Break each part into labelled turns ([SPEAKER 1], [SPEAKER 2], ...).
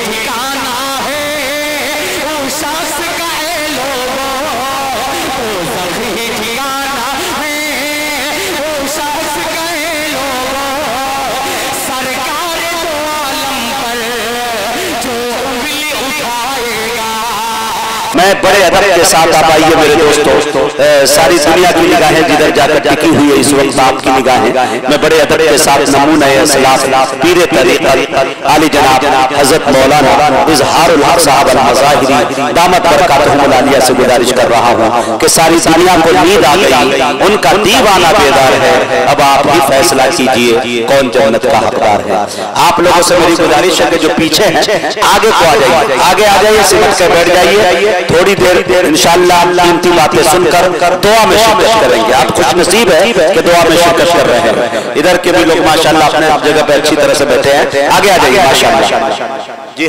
[SPEAKER 1] ठिकाना है उस शख्स का लोगों, ठिकाना है उस शख्स का लोगों, सरकार दो आलम पर जो उंगली उठाएगा।
[SPEAKER 2] मैं बड़े अदब के साथ आप आइए मेरे दोस्तों, सारी दुनिया की निगाहें जिधर जाकर टिकी हुई है इस वक्त आपकी निगाहें, मैं बड़े अदब के साथ नमूना सलाफ पीरे तरीक़त आली जनाब हज़रत मौलाना इज़हारुल हक़ साहब अल-मज़ाहिरी दामत बरकातहुल आलिया से गुजारिश कर रहा हूँ कि सारी दुनिया को नींद आ गई, उनका दीवाना बेदार है, अब आप ही फैसला कीजिए कौन जन्नत का हकदार है। आप लोगों से मेरी गुजारिश है कि जो पीछे हैं आगे को आ जाइए, आगे आ जाइए, सिमट कर बैठ जाइए, थोड़ी देर इंशाअल्लाह कीमती बातें सुनकर दुआ में शिरकत करेंगे। आप खुश नसीब है कि दुआ में शिरकत कर रहे हैं। इधर के भी लोग माशाअल्लाह अपने जगह पे अच्छी तरह से बैठे हैं, आगे आ जाइए माशाअल्लाह। जी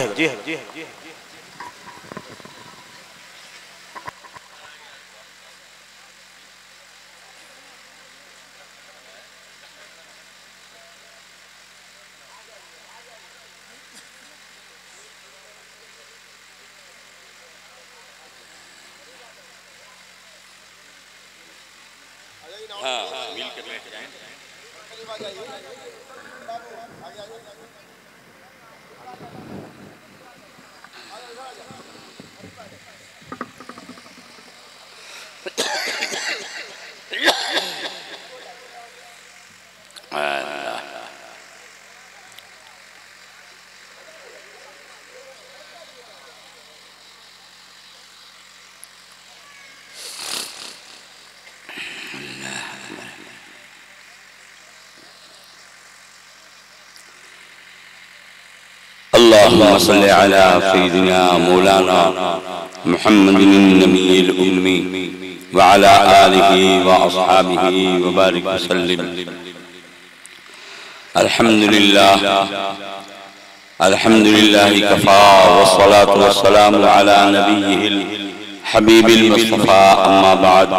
[SPEAKER 2] हाँ, मिल के बैठ जाएं। अल्लाहुम्मा सल्लि अला सय्यिदिना मौलाना मुहम्मदिन नबिय्यिल उम्मी व अला आलिहि व अस्हाबिहि व बारिक वसल्लिम। अल्हम्दुलिल्लाह कफ़ा वस्सलातु वस्सलामु अला नबिय्यिल हबीबिल मुस्तफ़ा अम्मा बाद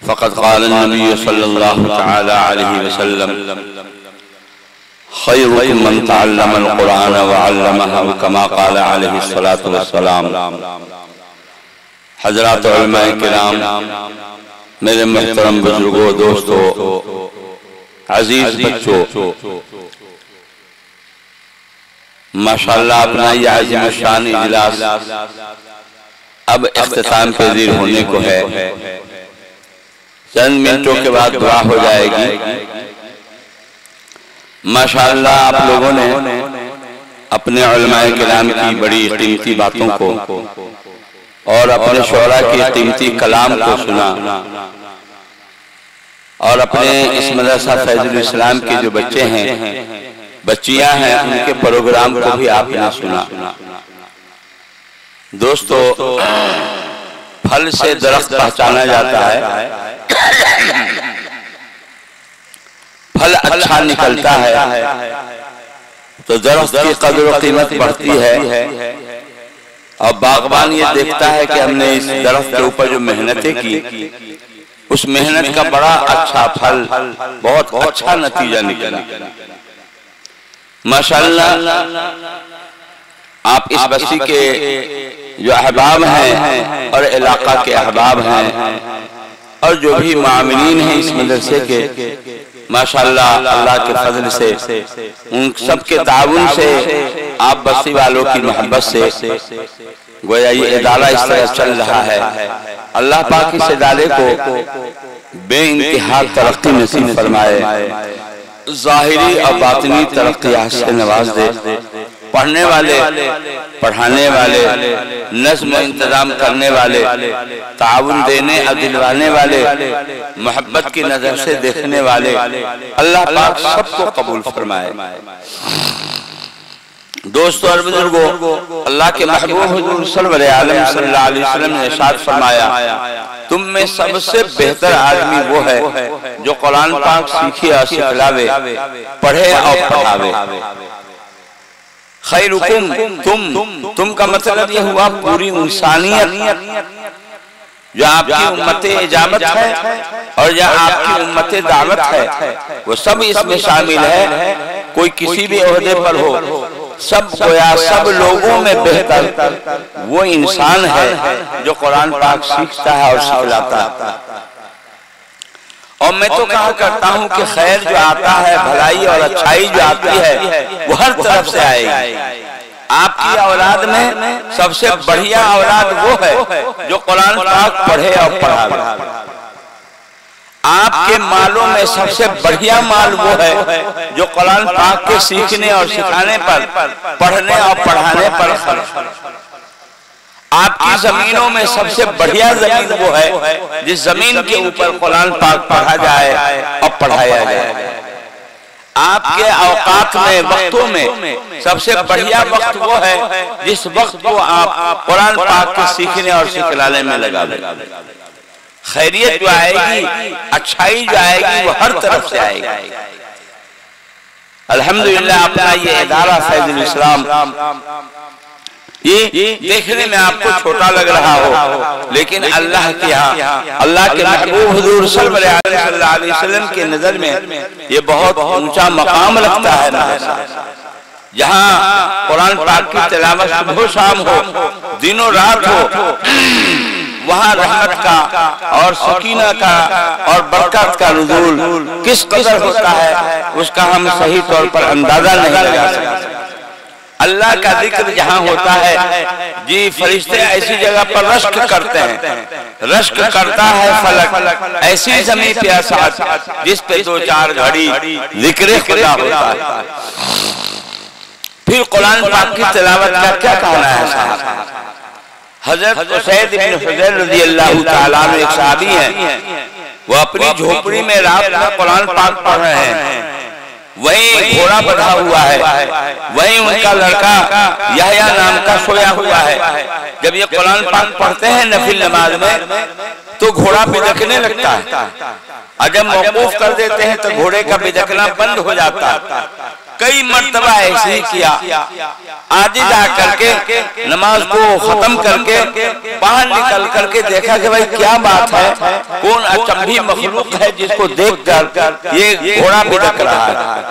[SPEAKER 2] फ़क़द क़ाल नबी सल्लल्लाहु तआला अलैहि वसल्लम खैरुकुम मन तअल्लमल कुरान व अल्लमहु कमा क़ाल अलैहि सलातु वस्सलाम। हज़रात उलमाए किराम, मेरे मुहतरम बुजुर्गों, दोस्तों, अजीज बच्चों, माशाअल्लाह अपना ये आज़िम शान इजलास अब इख्तिताम पज़ीर होने को है। चंद मिनटों के बाद दुआ हो जाएगी। माशाअल्लाह आप लोगों ने अपने उलमाए किराम की बड़ी कीमती बातों को और अपने शोरा की कीमती कलाम को सुना और अपने इस मदरसा फैजुल इस्लाम के जो बच्चे हैं, बच्चियां हैं, उनके प्रोग्राम को भी आपने सुना। दोस्तों, फल से दरख्त पहचाना जाता है, फल अच्छा निकलता है तो दरख्त की कदर और कीमत बढ़ती है। और बागबान ये देखता है कि हमने इस दरख्त के ऊपर जो मेहनतें की, उस मेहनत का बड़ा अच्छा फल, बहुत अच्छा नतीजा निकला। माशाअल्लाह आप इस बस्ती के जो अहबाब हैं और इलाका के अहबाब हैं और जो भी मामिलीन हैं इस मदरसे के, माशाअल्लाह अल्लाह के फजल से, उन सब के ताउन से, आप बस्ती वालों की मोहब्बत से गोया ये इदारा इस तरह चल रहा है। अल्लाह पाक इस इदारे को बेइंतहा तरक्की नसीब फरमाए, ज़ाहिरी और बातिनी तरक्की से नवाज दे। पढ़ने वाले, पढ़ाने वाले, नज़्म इंतजाम करने वाले, ताउन देने और दिलवाने वाले, मोहब्बत की नजर से देखने वाले, अल्लाह पाक सबको कबूल फरमाए। दोस्तों और बुजुर्गों, अल्लाह के महबूब हुजूर सरवर आलम सल्लल्लाहु अलैहि वसल्लम ने इरशाद फरमाया, तुम में सबसे बेहतर आदमी वो है जो कुरान पाक सीखे और सिखलावे, पढ़े और पढ़ावे। खैरुकुम, तुम का मतलब यह हुआ पूरी इंसानियत,
[SPEAKER 3] जो आपकी उम्मत इजामत है और जो आपकी उम्मत दावत है, वो सब इसमें शामिल है। कोई किसी भी ओहदे पर हो, सब गोया सब लोगों में बेहतर वो इंसान है जो कुरान पाक सीखता है और सिखलाता है। और मैं तो कहा करता हूँ कि खैर जो आता है, भलाई और अच्छाई जो आती है, वो हर तरफ से आएगी। आपकी औलाद में सबसे बढ़िया औलाद वो है जो कुरान पाक पढ़े और पढ़ावे। आपके मालों में सबसे बढ़िया माल वो है जो कुरान पाक के सीखने और सिखाने पर, पढ़ने और पढ़ाने पर खर्च। आपकी जमीनों में सबसे बढ़िया जमीन वो है जिस जमीन के ऊपर कुरान पाक पढ़ा जाए और पढ़ाया जाए। आपके औकात में, वक्तों में सबसे बढ़िया वक्त वो है जिस वक्त को आप कुरान पाक के सीखने और सिखलाने में लगा दें। खैरियत जो आएगी, अच्छाई जो आएगी, वो हर तरफ से आएगी। अल्हम्दुलिल्लाह अपना ये इदारा फैजुल इस्लाम, ये देखने में आपको छोटा लग रहा हो, लेकिन अल्लाह के यहाँ, अल्लाह के महबूब हुजूर सल्लल्लाहु अलैहि वसल्लम के नजर में ये बहुत ऊंचा मकाम रखता है ना। जहाँ कुरान पाक की तिलावत सुबह शाम हो, दिनों रात हो, वहाँ रहमत का और सकीना का और बरकत का नुज़ूल किस कदर होता है, उसका हम सही तौर पर अंदाजा नहीं लगा सकते। अल्लाह का जिक्र जहाँ होता है जी, फरिश्ते ऐसी जगह पर रश्क करते हैं, रश्क करता है फलक, ऐसी ज़मीन पे असाद जिस पे 2-4 घड़ी जिक्र खुदा होता है। फिर कुरान पाक की तिलावत का क्या कहना है साहब? हजरत उसैद इब्न हुज़ैर रज़ियल्लाहु ताला अन्हु एक सहाबी हैं, वो अपनी झोपड़ी में रात में कुरान पाक पढ़ रहे हैं। वहीं घोड़ा बंधा हुआ है, वहीं उनका लड़का यहया नाम का सोया हुआ है। जब ये कुरान पाक पढ़ते हैं नफिल नमाज में तो घोड़ा बिदकने लगता है, और जब मौकूफ कर देते हैं तो घोड़े का बिदकना बंद हो जाता है। कई मर्तबा ऐसे ही किया, आज जा करके नमाज को खत्म करके बाहर निकल करके देखा कि भाई क्या बात है, कौन अचंभी मखलूक है जिसको देखकर ये घोड़ा बिदक रहा है।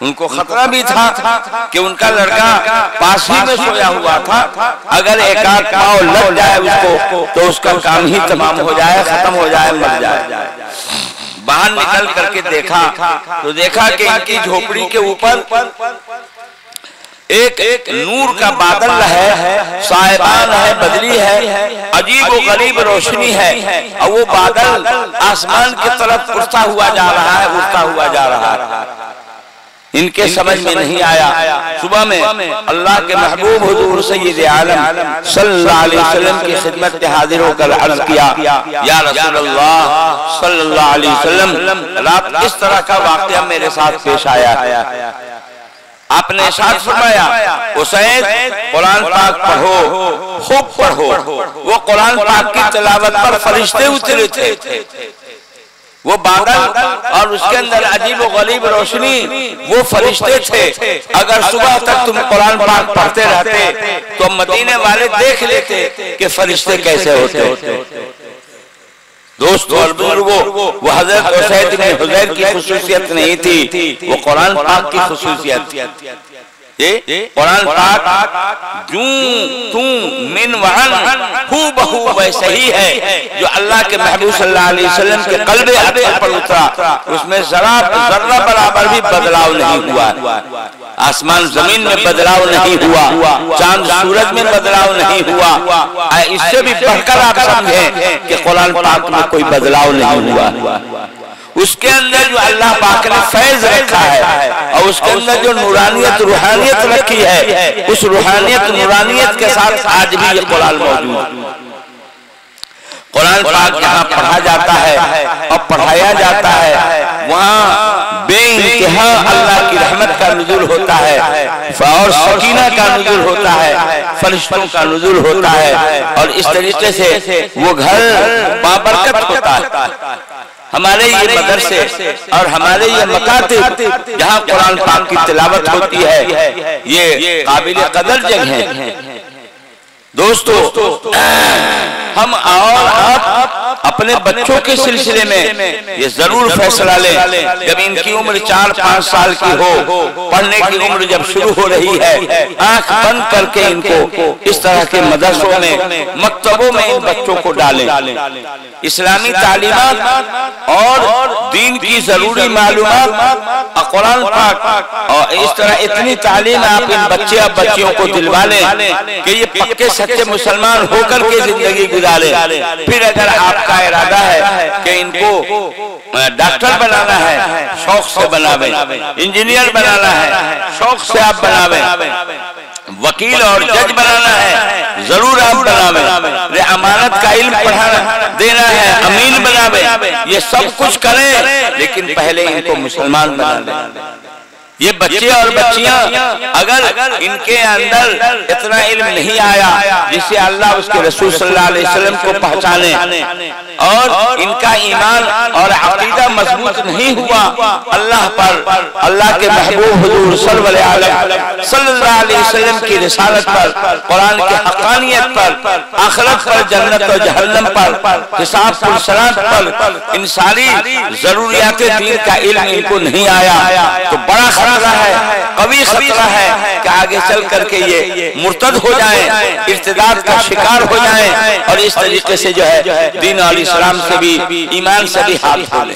[SPEAKER 3] उनको खतरा भी था कि उनका लड़का पास ही में सोया हुआ था, अगर एक आध पाँव लग जाए उसको तो उसका काम ही तमाम हो जाए, खत्म हो जाए, मर जाए। बाहर निकल करके देखा तो देखा कि इनकी झोपड़ी के ऊपर एक नूर का बादल है, साहिबान है, बदली है, अजीब व गरीब रोशनी है, और वो बादल आसमान की तरफ उड़ता हुआ जा रहा है, उड़ता हुआ जा रहा है। इनके समझ में नहीं आया। सुबह में अल्लाह के महबूब हुजूर सय्यद आलम सल्लल्लाहु अलैहि वसल्लम की खिदमत में हाजिर होकर अर्ज किया, या रसूलल्लाह सल्लल्लाहु अलैहि वसल्लम, रात इस तरह का वाकया मेरे साथ पेश आया। आपने इरशाद फरमाया, उसैद कुरान पाक पढ़ो, खूब पढ़ो। वो कुरान पाक की तिलावत पर फरिश्ते उतरे थे, वो बादल और उसके अंदर अजीब व गरीब रोशनी, वो फरिश्ते थे। अगर सुबह तक तुम कुरान पाक पढ़ते रहते तो मदीने वाले देख लेते कि फरिश्ते कैसे होते। दोस्तों और बुजुर्गों, वो हजरत उसैद इब्न हुज़ैर की खुसूसियत नहीं थी, वो कुरान पाक की खुसूसियत थी। कुरान पाक जूं तू मिन वहन हू बहू वैसे ही है जो अल्लाह के महबूब सल्लल्लाहु अलैहि वसल्लम के क़ल्बे अतहर पर उतरा, उसमें जरा बराबर भी बदलाव नहीं हुआ। आसमान जमीन में बदलाव नहीं हुआ, चांद सूरज में बदलाव नहीं हुआ। इससे भी बढ़कर आप समझें कि कुरान पाक में कोई बदलाव नहीं हुआ। उसके अंदर जो अल्लाह पाक ने फैज रखा है और उसके अंदर जो नूरानियत रूहानियत रखी है, उस रूहानियत नूरानियत के साथ आज भी ये कुरान मौजूद। कुरान पाक जहाँ पढ़ा जाता है और पढ़ाया जाता है, वहाँ बेइंतहा अल्लाह की रहमत का नुज़ूल होता है और सकीना का नुज़ूल होता है, फरिश्तों का नुज़ूल होता है, और इस तरीके से वो घर बाबरकत होता है। हमारे ये मदरसे और हमारे ये मकातिब जहाँ कुरान पाक की तिलावत होती है, ये काबिल कदर जगह है। दोस्तों हम और आप अपने बच्चों के सिलसिले में ये जरूर फैसला लें, जब इनकी उम्र 4-5 साल की हो, पढ़ने की उम्र जब शुरू हो रही है, आंख बंद करके इनको इस तरह के मदरसों में, मकतबों में इन बच्चों को डालें। इस्लामी तालीमात और दीन की जरूरी मालूमात, कुरान पाक और इस तरह इतनी तालीम आप इन बच्चे और बच्चियों को दिलवा लें कि ये पक्के सच्चे मुसलमान होकर के जिंदगी गुजारे। फिर अगर आपका इरादा है कि इनको डॉक्टर बनाना है, शौक से बनावे, इंजीनियर बनाना है, शौक से आप बनावे, वकील और जज बनाना है, जरूर आप बनावे, अमानत का इल्म पढ़ाना देना है, अमीन बनावे, ये सब कुछ करें, लेकिन पहले इनको मुसलमान बनावे। ये बच्चे और बच्चियां अगर इनके अंदर इतना इल्म नहीं आया जिससे अल्लाह उसके रसूल सल्लल्लाहु अलैहि वसल्लम को पहचाने, और इनका ईमान और अकीदा मजबूत नहीं हुआ अल्लाह पर, अल्लाह के महबूब हुजूर सल्लल्लाहु अलैहि वसल्लम की रिसालत पर, कुरान के हक़ानियत पर, आखिरत पर, जन्नत और जहन्नम पर, हिसाब और सरात पर, इन सारी जरूरियात दीन का इल्म इनको नहीं आया तो बड़ा खतरा है, कभी खतरा है कि आगे चल करके ये मुर्तद हो जाए, इर्तिदाद का शिकार हो जाए और इस तरीके से जो है दीन और इस्लाम से भी, ईमान से भी हाथ धो ले,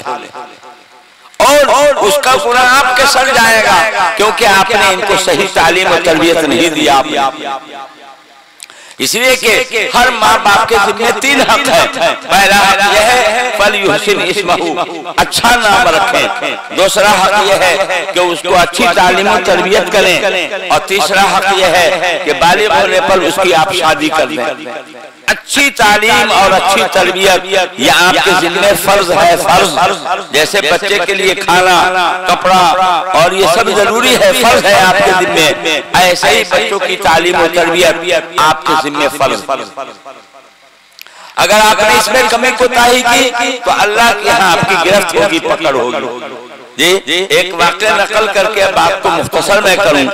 [SPEAKER 3] और उसका गुनाह आपके सर जाएगा, क्योंकि आपने इनको सही तालीम और तरबियत नहीं दिया। इसलिए कि हर माँ बाप के जिम्मे 3 हक है। पहला हक यह है फल युहसिन इस्महु, अच्छा नाम रखें। दूसरा हक यह है कि उसको अच्छी तालीम और तरबियत करें, और तीसरा हक यह है कि बालिग होने पर उसकी आप शादी कर दें। अच्छी तालीम और अच्छी तरबियत ये आपके जिम्मे फर्ज है, फर्ज। जैसे बच्चे के लिए खाना, कपड़ा और ये सब जरूरी है, फर्ज है आपके जिम्मे, ऐसे ही बच्चों की तालीम और तरबियत आपके जिम्मे फर्ज। अगर आपने इसमें कमी कोताही की तो अल्लाह के यहाँ आपकी गिरफ्त होगी, पकड़ होगी। जी एक वाक़या नकल करके अब आपको मुख्तसर में करूं।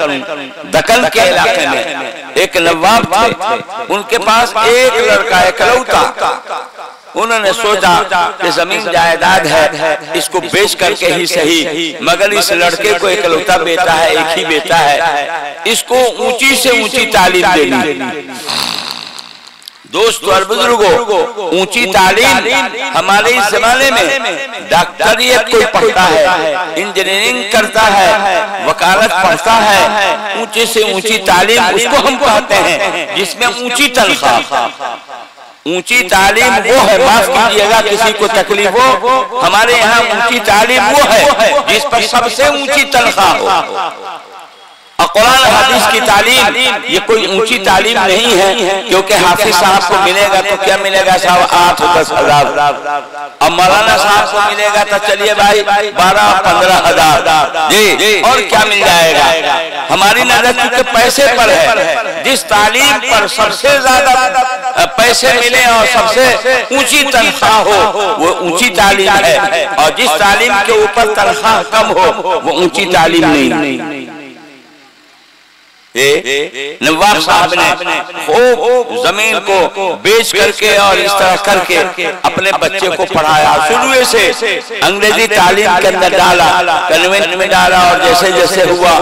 [SPEAKER 3] दक्कन के इलाके में एक नवाब थे, उनके पास एक लड़का इकलौता। उन्होंने सोचा कि जमीन जायदाद है, इसको बेच करके ही सही, मगर इस लड़के को इकलौता बेटा है, एक ही बेटा है, इसको ऊंची से ऊंची तालीम देनी। दोस्तों और बुजुर्गों, ऊंची तालीम हमारे इस जमाने में डॉक्टरियत कोई पढ़ता है, इंजीनियरिंग करता है, वकालत पढ़ता है, ऊंची से ऊंची तालीम उसको हम कहते हैं जिसमें ऊंची तनख्वाह। ऊंची तालीम वो है, माफ कीजिएगा किसी को तकलीफ हो, हमारे यहाँ ऊंची तालीम वो है जिस पर सबसे ऊंची तनख्वाह हो। कुरान हदीस की तालीम ये कोई ऊंची तालीम नहीं है, क्योंकि हाफिज साहब को मिलेगा तो क्या मिलेगा साहब 8-10 हजार, और मौलाना साहब को मिलेगा तो चलिए भाई 12-15 हजार जी, और क्या मिल जाएगा। हमारी नजर चूंकि पैसे पर है, जिस तालीम पर सबसे ज्यादा पैसे मिले और सबसे ऊंची तनख्वाह हो वो ऊंची तालीम है, और जिस तालीम के ऊपर तनख्वाह कम हो वो ऊंची तालीम नहीं। नवाब साहब ने खूब जमीन को बेच करके और इस तरह करके अपने बच्चे को पढ़ाया, शुरू से अंग्रेजी तालीम के अंदर डाला, कन्वेंट में डाला, और जैसे जैसे हुआ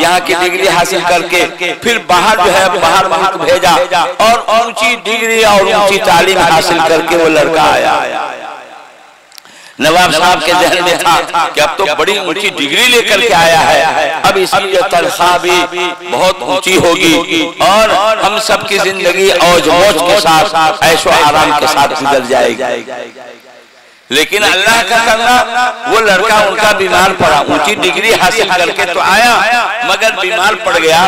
[SPEAKER 3] यहाँ की डिग्री हासिल करके फिर बाहर जो है बाहर मुल्क भेजा, और ऊंची डिग्री और ऊंची तालीम हासिल करके वो लड़का आया। नवाब साहब के जहन में था कि अब तो बड़ी ऊंची डिग्री लेकर के आया है, अब इसकी तनख्वाह भी बहुत ऊंची होगी और हम सब की जिंदगी औज मौज के साथ ऐशो आराम के साथ गुजर जाएगी। लेकिन अल्लाह का करना, वो लड़का उनका बीमार पड़ा, ऊंची डिग्री हासिल करके तो आया मगर बीमार पड़ गया,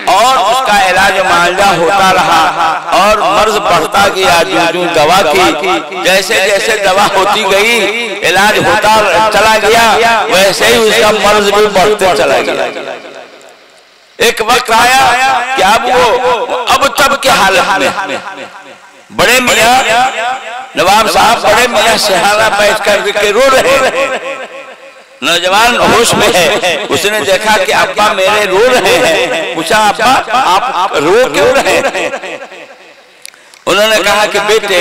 [SPEAKER 3] और उसका इलाज मांझा होता रहा और मर्ज बढ़ता गया। जो दवा की जैसे जैसे दवा होती गई, इलाज होता चला गया, वैसे ही उसका मर्ज भी बढ़ते चला गया। एक वक्त आया कि अब तब के हालत में बड़े मियाँ नवाब साहब बड़े मियाँ सिहाना बैठ कर रो रहे। नौजवान होश में है, उसने देखा कि अब्बा मेरे रो रहे हैं। पूछा अब्बा आप रो क्यों रहे? उन्होंने कहा कि बेटे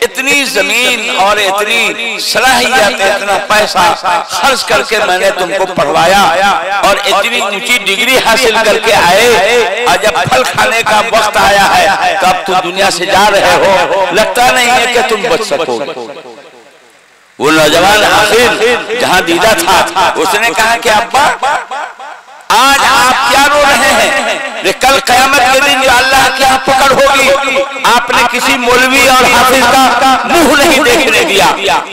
[SPEAKER 3] इतनी जमीन और इतनी सलाहियत, इतना पैसा खर्च करके मैंने तुमको पढ़वाया और इतनी ऊंची डिग्री हासिल करके आए, और जब फल खाने का वक्त आया है तब तुम दुनिया से जा रहे हो, लगता नहीं है कि तुम बच सकोगे। वो नौजवान हाफिज जहां दीदा था उसने कहा कि अब्बा आज आप क्या रो रहे हैं? कल क़यामत के दिन जो अल्लाह की यहाँ पकड़ होगी, आपने किसी मौलवी और हाफिज का मुंह नहीं देखने दिया।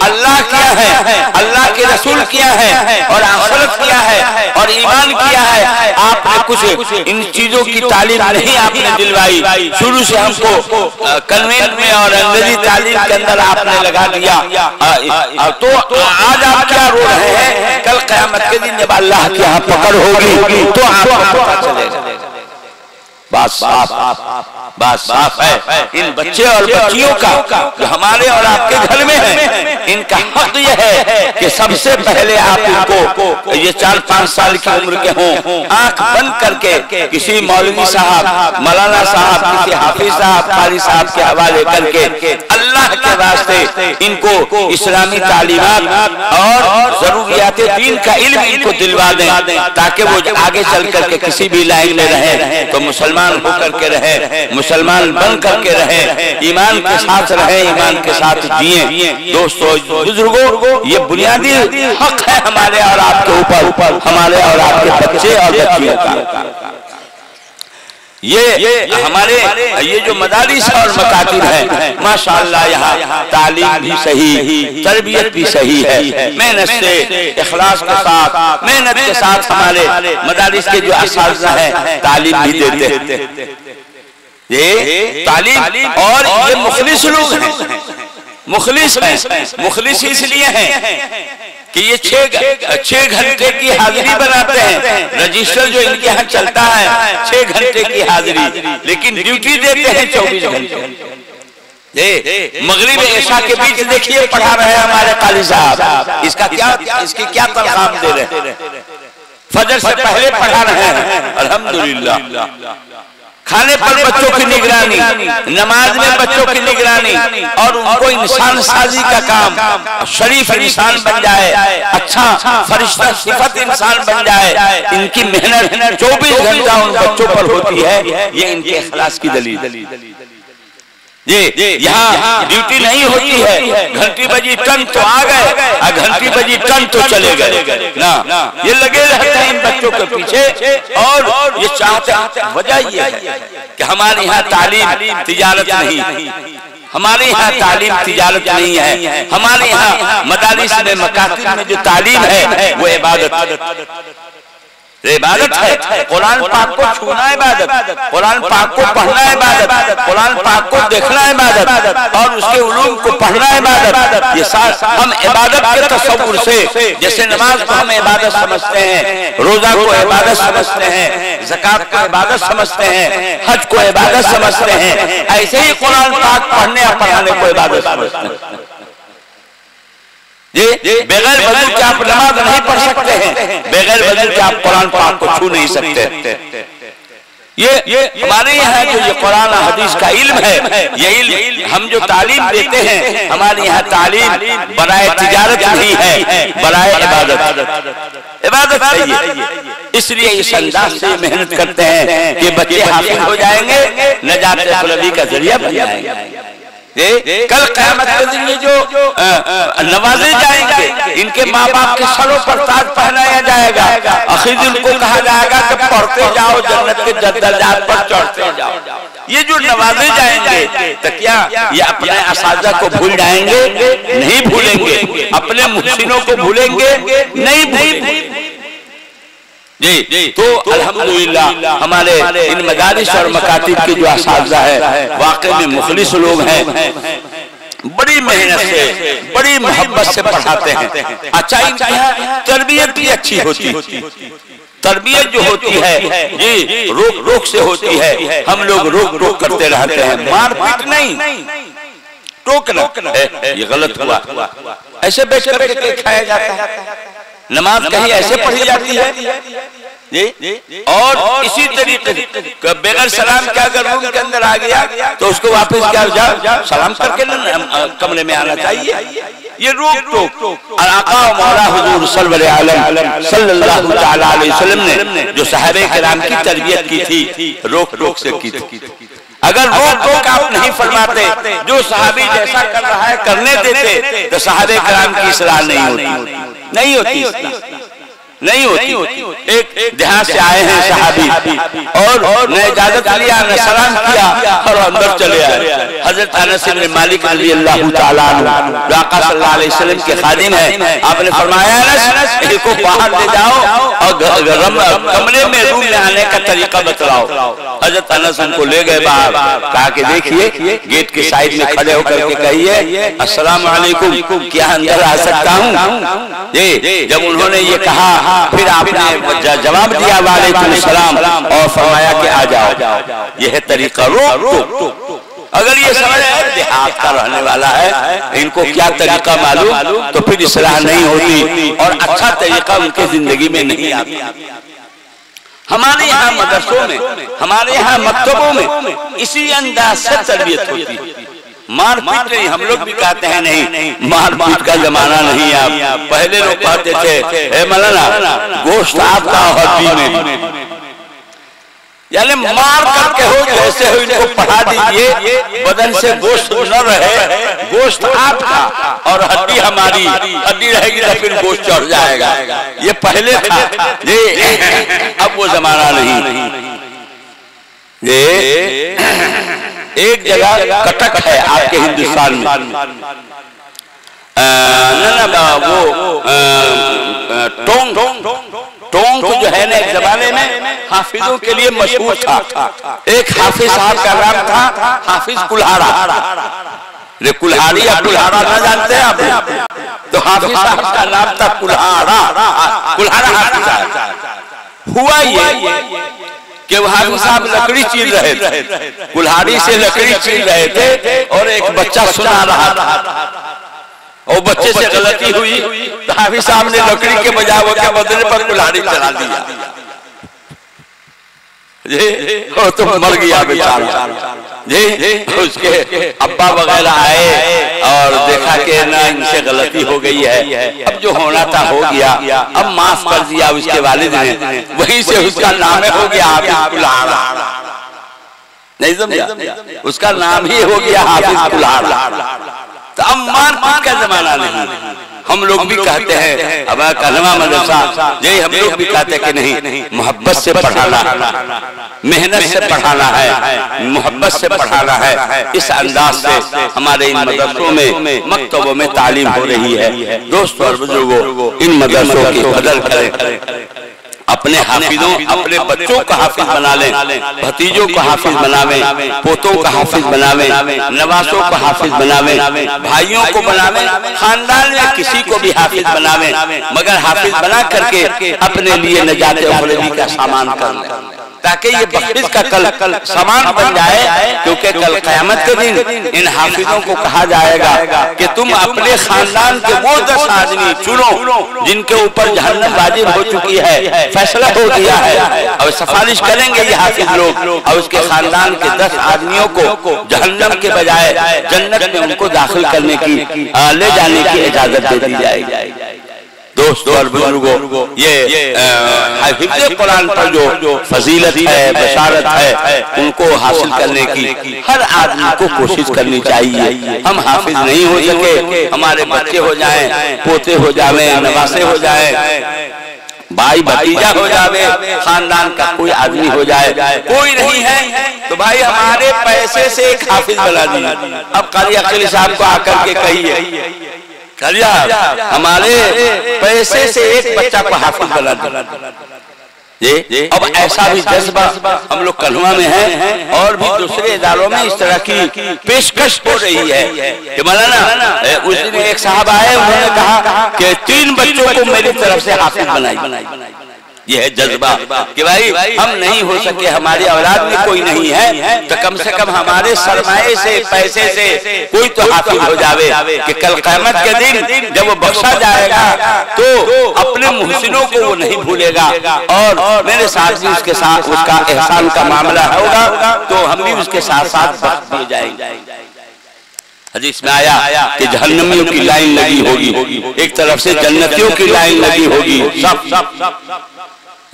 [SPEAKER 3] अल्लाह किया है, अल्लाह के रसूल किया है और आखिरत किया है और ईमान किया है। आपने कुछ इन चीजों की तालीम नहीं आपने दिलवाई, शुरू से हमको कन्वेंट में और अंग्रेजी तालीम के अंदर आपने लगा दिया। तो आज आप क्या रो रहे हैं? कल क़यामत के दिन जब अल्लाह की यहाँ पकड़ होगी तो आपको पता चलेगा। बात साफ है। इन बच्चे और बच्चियों का जो हमारे और आपके घर में है, इनका हक यह है कि सबसे पहले आप इनको, ये 4-5 साल की उम्र के हों, आंख बंद करके किसी मौलवी साहब, मौलाना साहब, किसी हाफिज साहब, कारी साहब के हवाले करके अल्लाह के वास्ते इनको इस्लामी तालीमात और जरूरियात दीन का इल्म इनको दिलवा दें, ताकि वो आगे चल करके किसी भी लाइन में रहे तो मुसलमान होकर के रहे, मुसलमान बन करके रहे, ईमान के साथ रहे, ईमान के साथ जिए। दोस्तों बुजुर्गों, ये बुनियादी हक है हमारे और आपके ऊपर, हमारे और आपके बच्चे और बच्चियों का। ये हमारे ये जो मदारिस और मकातिब है, माशाअल्लाह यहाँ तालीम भी सही, तरबियत भी सही है। मेहनत से, इखलास के साथ, मेहनत के साथ हमारे मदारिस के जो असातिज़ा हैं तालीम भी देते हैं। ये तालीम और ये मुखलिस लोग हैं, मुखलिस हैं। मुखलिस इसलिए हैं कि ये 6 घंटे की हाजिरी बनाते हैं। रजिस्टर जो इनके यहाँ चलता है 6 घंटे की हाजिरी, लेकिन ड्यूटी देते हैं 24 घंटे। मगरिब इशा के बीच देखिए पढ़ा रहे हैं हमारे काली साहब, इसकी क्या तनख्वाह दे रहे हैं? फजर से पहले पढ़ा रहे हैं, अल्हम्दुलिल्लाह। खाने पर बच्चों की निगरानी, नमाज में बच्चों की निगरानी, और उनको इंसान साजी का काम, शरीफ इंसान बन जाए, अच्छा फरिश्ता सिफत इंसान बन जाए। इनकी मेहनत 24 घंटा उन बच्चों पर होती है। ये इनके इखलास की दलील। ये यहाँ ड्यूटी नहीं होती है, घंटी बजी टन तो आ गए, घंटी बजी टन तो चले गए ना। ये लगे रहते हैं इन बच्चों के पीछे, और ये चाहते, वजह ये है कि हमारे यहाँ तालीम तिजारत नहीं, हमारे यहाँ तालीम तिजारत नहीं है। हमारे यहाँ मदारिस में, मकातिब में जो तालीम है वो इबादत है। कुरान पाक को छूना इबादत, कुरान पाक को पढ़ना इबादत, कुरान पाक को देखना इबादत, और उसके उलूम को पढ़ना इबादत। ये साथ हम इबादत के तसव्वुर से, जैसे नमाज को हम इबादत समझते हैं, रोजा को इबादत समझते हैं, ज़कात को इबादत समझते हैं, हज को इबादत समझते हैं, ऐसे ही कुरान पाक पढ़ने और पढ़ाने को इबादत समझते हैं। बगैर वज़ू के आप नमाज नहीं पढ़ सकते हैं, बगैर वज़ू के आप कुरान पाक को छू नहीं सकते। ये हमारे यहाँ जो ये कुरान हदीस का इल्म है, ये इल्म हम जो तालीम देते हैं, हमारे यहाँ तालीम बराए तिजारत नहीं है, बराए इबादत चाहिए। इसलिए इस अंदाज से मेहनत करते हैं कि बच्चे हाफिज हो जाएंगे, नजात तलबी का जरिया बन जाएंगे। कल क़यामत के दिन ये जो नवाजे जाएंगे, इनके माँ बाप के सरों पर ताज पहनाया जाएगा, आखिर उनको कहा जाएगा कि पढ़ते जाओ, जन्नत के दर्जात पर चढ़ते जाओ। ये जो नवाजे जाएंगे तो क्या ये अपने असातिज़ा को भूल जाएंगे? नहीं भूलेंगे। अपने मुहसिनों को भूलेंगे? नहीं भूलेंगे। जी तो अल्हम्दुलिल्लाह हमारे इन मदारिस और मकातिब की जो असातिज़ा है वाकई में मुखलिस लोग हैं, बड़ी मेहनत से, बड़ी मोहब्बत से पढ़ाते हैं। अच्छा, इनकी तरबियत भी अच्छी होती है। तरबियत जो होती है ये रोक से होती है। हम लोग रोक करते रहते हैं, मारपीट नहीं, टोकना। ये गलत हुआ, ऐसे बैठ कर खाया जाता है। नमाज कहीं ऐसे पढ़ी जाती है, जी। और इसी तरीके से बगैर सलाम के अगर रूम के अंदर आ गया तो उसको वापस क्या जाओ सलाम करके कमरे में आना चाहिए। ये रोक टोक आका मौला हुजूर सल्लल्लाहु अलैहि वसल्लम ने जो सहाबे किराम की तरबियत की थी रोक टोक से की थी। अगर रोक टोक आप नहीं फरमाते, जो सहाबी जैसा कर रहा है करने देते, तो सहाबे किराम की इस्लाह नहीं होती। एक देहात से आए हैं सहाबी और न इजाजत लिया न सलाम किया और अंदर चले आए। हजरत अनस इब्न मालिक रज़ियल्लाहु ताला अन्हु आका सल्लल्लाहु अलैहि वसल्लम के खादिम हैं, आपने फरमाया अनस इनको बाहर ले जाओ और कमरे में रूम में आने का तरीका बतलाओ। हजरत अनस उनको ले गए बाहर, कहा कि देखिए गेट के साइड में खड़े होकर के कहिए अस्सलाम वालेकुम, क्या अंदर आ सकता हूँ? जब उन्होंने ये कहा फिर आपने जवाब दिया वालेकुम सलाम और फरमाया कि आ जाओ। यह है तरीका रोक। अगर ये समझ देहात का रहने वाला है, इनको क्या तरीका मालूम, तो फिर इस्लाह नहीं होती और अच्छा तरीका उनके जिंदगी में नहीं आता। हमारे यहाँ मदरसों में, हमारे यहाँ मकतबों में इसी अंदाज से तरबियत होती है। मारपीट नहीं, हम लोग भी कहते हैं नहीं मारपीट का जमाना नहीं। आप पहले लोग कहते थे मौलाना गोश्त आपका हड्डी में, यानी मार करके हो जैसे हो इनको पढ़ा दीजिए, बदन से गोश्त न रहे, गोश्त आपका और हड्डी हमारी, हड्डी रहेगी तो फिर गोश्त चढ़ जाएगा। ये पहले था जी, अब वो जमाना नहीं। ये एक जगह कटक है आपके हिंदुस्तान में, वो टोंक जो है ना एक जमाने में हाफिजों के लिए मशहूर था। एक हाफिज साहब का नाम था हाफिज कुल्हाड़ा। कुल्हाड़ी या कुल्हाड़ा ना जानते हैं आप? तो हाफिज साहब का नाम था कुल्हाड़ा हाफिज। हुआ ये कि हाफिज साहब लकड़ी चीर रहे थे, कुल्हाड़ी से लकड़ी चीर रहे थे और एक बच्चा सुना रहा था और बच्चे से गलती हुई तो हाफिज साहब ने लकड़ी के बजाय वो के बदले पर कुल्हाड़ी चला दिया जी, और तो मर गया बेचारा जी। उसके अब्बा वगैरह आए और देखा कि ना इनसे गलती हो गई है, अब जो होना था हो गया, अब माफ कर दिया उसके वालिद ने, वहीं से उसका नाम हो गया हाफिज कुल्हाड़ा। नहीं समझा? उसका नाम ही हो गया हाफिज कुल्हाड़ा। तो अब मारपीट का जमाना नहीं। हम लोग भी कहते हैं अब कलमा मदरसा, यही हम लोग भी कहते हैं कि नहीं मोहब्बत से पढ़ाना, मेहनत से पढ़ाना है, मोहब्बत से पढ़ाना है। इस अंदाज से हमारे इन मदरसों में मकतबों में तालीम हो रही है। दोस्तों और बुजुर्गों, इन मदरसों की कदर करें, अपने हाफिजों, अपने बच्चों को हाफिज बना लें, भतीजों को हाफिज बनावें, पोतों को हाफिज बनावें, नवासों को हाफिज बनावें, भाइयों को बनावें, खानदान में किसी को भी हाफिज बनावें, मगर हाफिज बना करके अपने लिए नजात उखरवी का सामान कर लें, ताकि ये बख्शिश का कल सामान बन जाए। क्योंकि कल क़यामत के दिन इन हाफिजों को कहा जाएगा कि तुम अपने खानदान के वो 10 आदमी चुनो जिनके ऊपर जहन्नम वाजिब हो चुकी है, फैसला हो गया है, और सिफारिश करेंगे ये हाफिज लोग और उसके खानदान के 10 आदमियों को जहन्नम के बजाय जन्नत में उनको दाखिल करने की, ले जाने की इजाजत दे दी जाएगी। दोस्तों और बुजुर्गों, ये हिफ्ज़ कुरान पर जो फजीलत है, बशारत है, उनको हासिल करने की हर आदमी को कोशिश करनी चाहिए। हम हाफिज नहीं हो सके, हमारे बच्चे हो जाएं, पोते हो जावे, नवासे हो जाए, भाई भतीजा हो जावे, खानदान का कोई आदमी हो जाए, कोई नहीं है तो भाई हमारे पैसे से एक हाफिज बना दीजिए। अब कारी अकील साहब को आकर के कहिए करिया हमारे पैसे से एक बच्चा को हाफिज बना दे। अब ऐसा भी जज्बा हम लोग कलमा में है और भी दूसरे इदारों में इस तरह की पेशकश हो रही है कि मौलाना उस दिन एक साहब आए, उन्होंने कहा कि 3 बच्चों को मेरी तरफ से हाफिज बनाई। ये है जज्बा कि भाई हम नहीं हो सके, हमारी औलाद में कोई नहीं है, तो कम से कम हमारे सरमाए से, पैसे से कोई तो हाफिज हो जावे कि कल क़यामत के दिन जब वो बख्शा जाएगा तो अपने मुहसिनों को वो नहीं भूलेगा और मेरे साथ भी उसके साथ उसका एहसान का मामला होगा, तो हम भी उसके साथ साथ बख्श दिए जाएंगे। हदीस में आया कि जहन्नमियों की लाइन लगी होगी, एक तरफ से जन्नतियों की लाइन लगी होगी। सब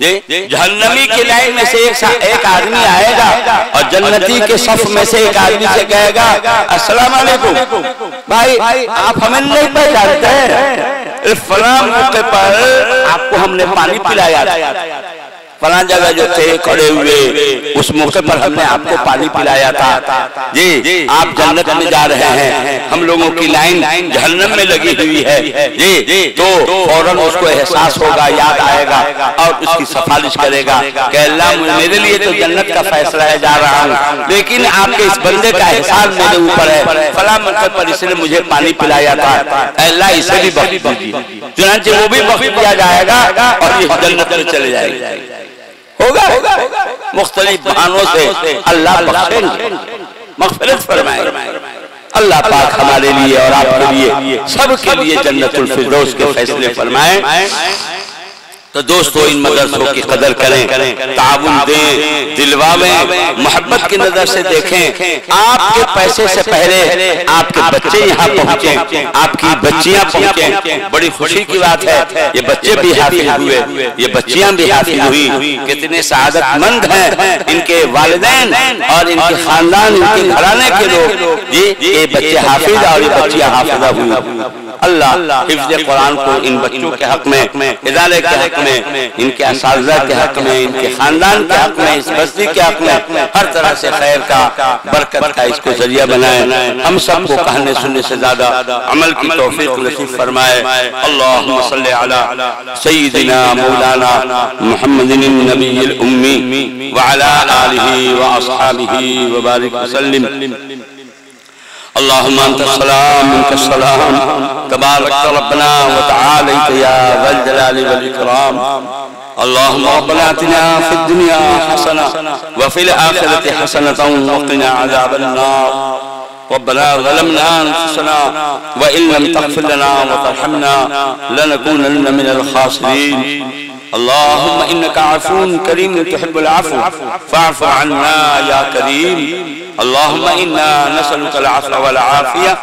[SPEAKER 3] जहन्नमी की लाइन में से एक आदमी आएगा और जन्नती के सफ में से एक आदमी से कहेगा अस्सलाम वालेकुम, भाई आप हमें नहीं पहचानते हैं, फलां मौके पर आपको हमने पानी पिलाया, फलां जगह जो थे खड़े हुए उस मौके पर हमने आपको पानी पिलाया था, जी आप जन्नत में जा रहे हैं, हम लोगों की लाइन जहन्नम में लगी हुई है, जी तो फौरन उसको एहसास होगा, याद आएगा और उसकी सिफारिश करेगा कि अल्लाह मेरे लिए तो जन्नत का फैसला है, जा रहा हूँ, लेकिन आपके इस बंदे का एहसान मेरे ऊपर है, फलां मौके पर इसने मुझे पानी पिलाया था, अल्लाह इसे भी बख्श दीजिए, चुनांचे वो भी बख्श दिया जाएगा और ये जन्नत में चले जाएगा। होगा मुख्तलिफ बहानों से अल्लाह बख्शेंगे, मग़फ़िरत फरमाएंगे। अल्लाह पाक हमारे लिए और आपके लिए सबके लिए जन्नतुल फिरदौस के फैसले फरमाएं। तो दोस्तों इन मदरसों की कदर करें, ताउन दें, दिलवावें, मोहब्बत की नजर से देखें। आपके पैसे से पहले आपके बच्चे यहाँ पहुँचे, आपकी बच्चियाँ पहुँचे, बड़ी खुशी की बात है। ये बच्चे भी हाफिज हुए, ये बच्चियाँ भी हाफिज हुई, कितने सआदतमंद हैं इनके वालिदैन और इनके खानदान, इनके घराने के लोग, ये बच्चे हाफिज और ये बच्चियाँ हाफिजा हुई। अल्लाह हिफ्ज़ कुरान को इन बच्चों के हक में, इदारे के हक में, इनके असातिज़ा के हक में, इनके खानदान के हक में, इस बस्ती के हक में हर तरह से खैर का, बरकत का इसको जरिया बनाए। हम सबको कहने सुनने से ज्यादा अमल की तौफीक नसीब फरमाए। अल्लाहुम्मा सल्ली अला सय्यिदिना मौलाना मुहम्मदिन नबिय्यिल उम्मी व अला आलिहि व अस्हाबिहि व बारिक वसल्लिम। अल्लाहुम्मा अंतस्सलाम मिनकस्सलाम तबारकत रब्बना व तआलैत या ज़ल जलाली वल इकराम। अल्लाहुम्मा रब्बना आतिना फिद दुनिया हसना व फिल आखिरति हसनतन व क़िना अज़ाबन नार। रब्बना ज़लमना अनफुसना व इन लम तग़फिर लना व तरहमना लनकूनन्न मिनल खासिरीन। अल्लाहुम्मा इन्नका अफ़ून करीम तुहिब्बुल अफ़्व फ़अफ़ु अन्ना या करीम। अल्लाहुम्मा इन्ना नसअलुकल अफ़्व वल आफ़िया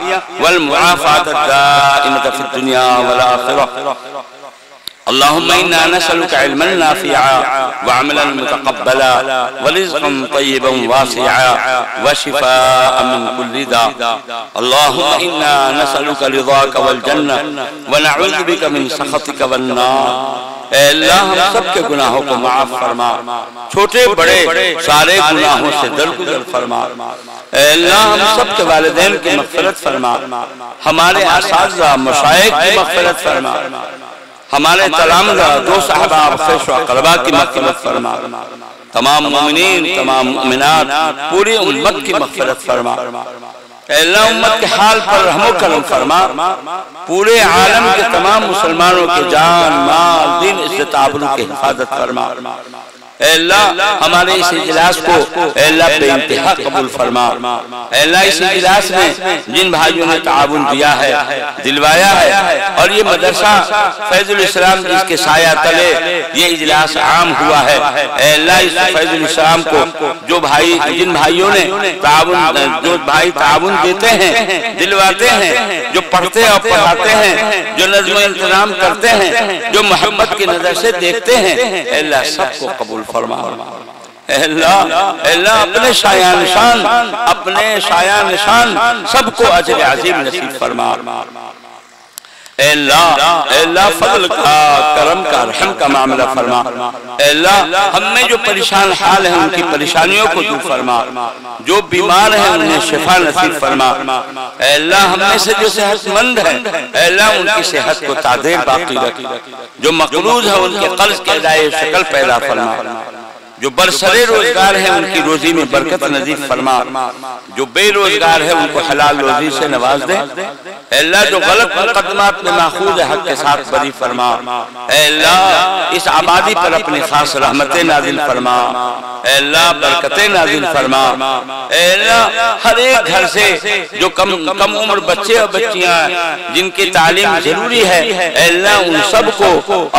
[SPEAKER 3] वल मुआफ़ात दाइमत फ़िद दुनिया वल आख़िरह। अल्लाहुम्मा इन्ना नसअलुका इल्मन नाफ़िआ व अमलन मुतक़ब्बला व रिज़्क़न तय्यिबन वासिआ व शिफ़ाअन मिन कुल्लि दा। अल्लाहुम्मा इन्ना नसअलुका रिज़ाका वल जन्नह व नऊज़ु बिका मिन सख़तिका वन नार। अल्लाह हम सबके गुनाहों को माफ फरमा, छोटे बड़े सारे गुनाहों से दरगुजर फरमा। अल्लाह हम सबके वालिदैन की मग़फ़िरत फरमा, हमारे असातिज़ा मशाइख की मग़फ़िरत फरमा, हमारे तलामज़ा दोस्त अहबाब ख़ुश व अक़रबा की मग़फ़िरत फरमा, तमाम मोमिनीन तमाम मोमिनात पूरी उम्मत की मग़फ़िरत फरमा। अल्लाह उम्मत के हाल पर रहमो करम फरमा, पूरे आलम के तमाम मुसलमानों के जान माल दीन इज्जत आबरू की हिफाजत फरमा। अल्लाह हमारे इस इजलास को अल्लाह बेइंतहा कबूल फरमा। अल्लाह इस इजलास में जिन भाइयों ने ताउन दिया है, दिलवाया है, और ये मदरसा फैजुल इस्लाम जिसके साया तले ये इजलास आम हुआ है, अल्लाह इस फैजुल इस्लाम को जो भाई जिन भाइयों ने ताउन, जो भाई ताउन देते हैं, दिलवाते हैं, जो पढ़ते और पढ़ाते हैं, जो नज़्म इंतजाम करते हैं, जो मोहब्बत की नजर से देखते हैं, अल्लाह सबको कबूल फरमा। अल्लाह अपने शायान शान, अपने शायान शान सबको अजर अजीम नसीब फरमा। अल्लाह फज़ल का, करम का, रहम का मामला फरमा। अल्लाह हम में जो परेशान हाल है उनकी परेशानियों को दूर फरमा, जो बीमार है उन्हें शिफा नसीब फरमा। अल्लाह हम में से जो सेहतमंद है अल्लाह उनकी सेहत को तादेर बाकी रख, जो मक़रूज़ है उनके क़र्ज़ के अदाए शक्ल पैदा फरमा। जो बरसरे रोजगार है उनकी रोजी में बरकत नसीब फरमा, जो बेरोजगार है उनको हलाल रोजी से नवाज दे। अल्लाह जो गलत मुकदमात में माखूज है हक के साथ बरी फरमा। अल्लाह इस आबादी पर अपनी खास रहमतें नाजिल फरमा। अल्लाह बरकतें नाजिल फरमा। अल्लाह हर एक घर से जो कम उम्र बच्चे और बच्चियां जिनकी तालीम जरूरी है, अल्लाह उन सबको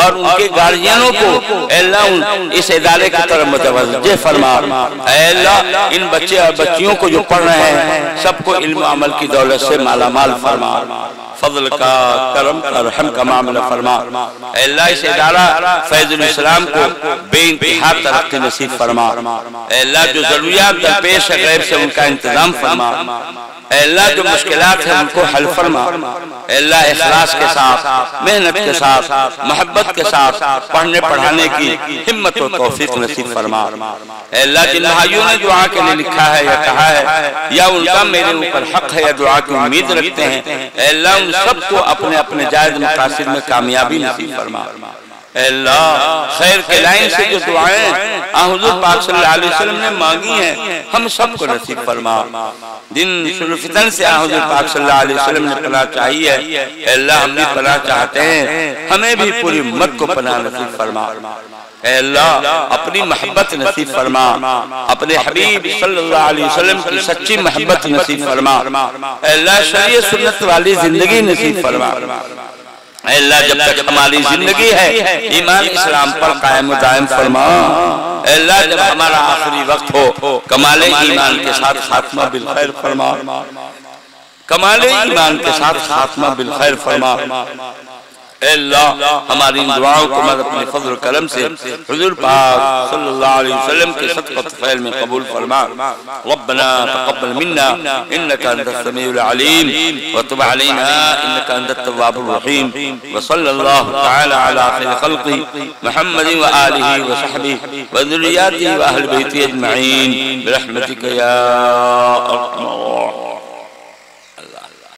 [SPEAKER 3] और उनके गार्जियनों को अल्लाह इस इदारे की तरफ मुतवज्जे फरमा। अल्लाह इन बच्चे और बच्चियों को जो पढ़ रहे हैं सबको इल्म अमल की दौलत से मालामाल फरमा। फजल का, करम का, रहम का मामला फरमा। अल्लाह इस इदारा फैजुल इस्लाम को बेइंतहा तरक्की नसीब फरमा। अल्लाह जो जरूरियात दरपेश है गैब से उनका इंतजाम फरमा। अल्लाह जो मुश्किलात है उनको हल फरमा। अल्लाह इखलास के साथ, मेहनत के साथ, मोहब्बत के साथ पढ़ने पढ़ाने की हिम्मत और तौफीक नसीब फरमा। अल्लाह जिन भाइयों ने दुआ के लिए लिखा है या कहा है या उनका मेरे ऊपर हक है या दुआ की उम्मीद रखते हैं, अल्लाह उन सबको अपने अपने जायज मकासद में कामयाबी नसीब फरमा। अल्लाह खैर के लाइन से जो दुआएं हुजूर पाक सल्लल्लाहु अलैहि वसल्लम ने मांगी हैं हम सबको नसीब फरमा। दिन शुरू-फितन से हुजूर पाक सल्लल्लाहु अलैहि वसल्लम ने पनाह चाहिए है, अल्लाह हम भी पनाह चाहते हैं, हमें भी पूरी उम्मत को पनाह नसीब फरमा। अल्लाह अपनी मोहब्बत नसीब फरमा, अपने हबीब सल्लल्लाहु अलैहि वसल्लम की सच्ची मोहब्बत नसीब फरमा। अल्लाह शरीयत सुन्नत वाली जिंदगी नसीब फरमा। अल्लाह जब तक हमारी जिंदगी है ईमान इस्लाम पर कायम दायम फरमा। अल्लाह जब हमारा आखिरी वक्त हो कमाले ईमान के साथ खात्मा बिल खैर फरमा। कमाले ईमान के साथ खात्मा बिल खैर फरमा। अल्लाह हमारी इन दुआओं को मदद अपने फजल करम से हुजूर पाक सल्लल्लाहु अलैहि वसल्लम के सदक़त फैल में कबूल फरमा। रब्बना तक़ब्बल मिन्ना इन्नका अंतस समीउल अलीम व तुब अलैना इन्नका अंतत तव्वाबुर रहीम व सल्लल्लाहु तआला अला खैरि खल्क़ि मुहम्मद व आलिहि व सहबिहि व ज़ुर्रिय्यतिहि व अहलि बैतिहि अजमईन बिरहमतिका या